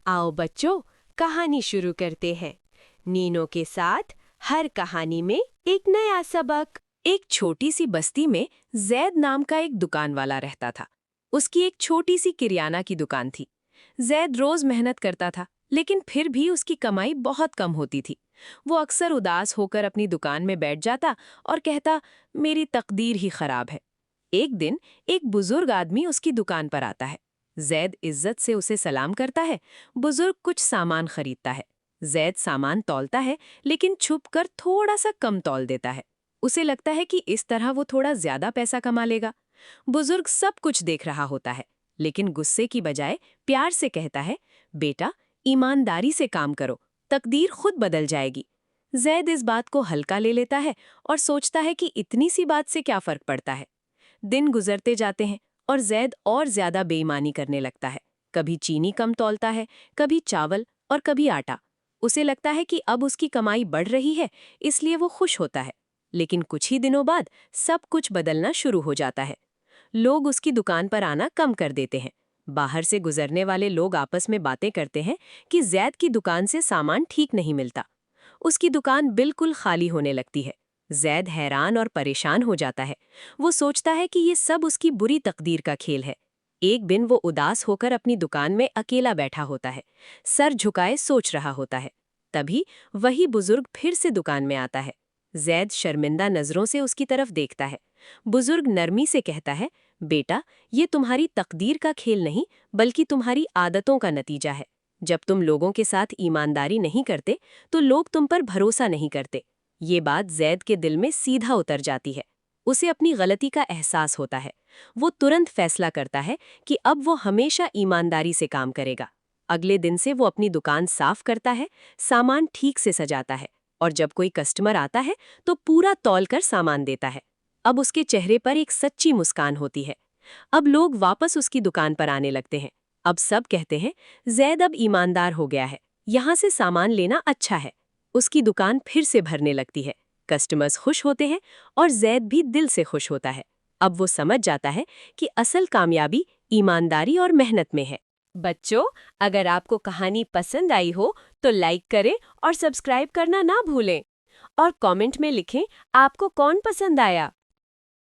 आओ बच्चों, कहानी शुरू करते हैं। नीनो के साथ हर कहानी में एक नया सबक। एक छोटी सी बस्ती में जैद नाम का एक दुकान वाला रहता था। उसकी एक छोटी सी किरियाना की दुकान थी। जैद रोज मेहनत करता था, लेकिन फिर भी उसकी कमाई बहुत कम होती थी। वो अक्सर उदास होकर अपनी दुकान में बैठ जाता और कहता, मेरी तकदीर ही खराब है। एक दिन एक बुजुर्ग आदमी उसकी दुकान पर आता है। जैद इज्जत से उसे सलाम करता है। बुजुर्ग कुछ सामान खरीदता है। जैद सामान तौलता है, लेकिन छुपकर थोड़ा सा कम तौल देता है। उसे लगता है कि इस तरह वो थोड़ा ज्यादा पैसा कमा लेगा। बुजुर्ग सब कुछ देख रहा होता है, लेकिन गुस्से की बजाय प्यार से कहता है, बेटा, ईमानदारी से काम करो, तकदीर खुद बदल जाएगी। जैद इस बात को हल्का ले लेता है और सोचता है कि इतनी सी बात से क्या फर्क पड़ता है। दिन गुजरते जाते हैं और जैद और ज्यादा बेईमानी करने लगता है। कभी चीनी कम तौलता है, कभी चावल और कभी आटा। उसे लगता है कि अब उसकी कमाई बढ़ रही है, इसलिए वो खुश होता है। लेकिन कुछ ही दिनों बाद सब कुछ बदलना शुरू हो जाता है। लोग उसकी दुकान पर आना कम कर देते हैं। बाहर से गुजरने वाले लोग आपस में बातें करते हैं कि जैद की दुकान से सामान ठीक नहीं मिलता। उसकी दुकान बिल्कुल खाली होने लगती है। जैद हैरान और परेशान हो जाता है। वो सोचता है कि ये सब उसकी बुरी तकदीर का खेल है। एक दिन वो उदास होकर अपनी दुकान में अकेला बैठा होता है, सर झुकाए सोच रहा होता है। तभी वही बुजुर्ग फिर से दुकान में आता है। जैद शर्मिंदा नजरों से उसकी तरफ देखता है। बुजुर्ग नरमी से कहता है, बेटा, ये तुम्हारी तकदीर का खेल नहीं, बल्कि तुम्हारी आदतों का नतीजा है। जब तुम लोगों के साथ ईमानदारी नहीं करते, तो लोग तुम पर भरोसा नहीं करते। ये बात जैद के दिल में सीधा उतर जाती है। उसे अपनी गलती का एहसास होता है। वो तुरंत फैसला करता है कि अब वो हमेशा ईमानदारी से काम करेगा। अगले दिन से वो अपनी दुकान साफ करता है, सामान ठीक से सजाता है और जब कोई कस्टमर आता है तो पूरा तौल कर सामान देता है। अब उसके चेहरे पर एक सच्ची मुस्कान होती है। अब लोग वापस उसकी दुकान पर आने लगते हैं। अब सब कहते हैं, जैद अब ईमानदार हो गया है, यहाँ से सामान लेना अच्छा है। उसकी दुकान फिर से भरने लगती है। कस्टमर्स खुश होते हैं और जैद भी दिल से खुश होता है। अब वो समझ जाता है कि असल कामयाबी ईमानदारी और मेहनत में है। बच्चों, अगर आपको कहानी पसंद आई हो तो लाइक करें और सब्सक्राइब करना ना भूलें। और कमेंट में लिखें आपको कौन पसंद आया।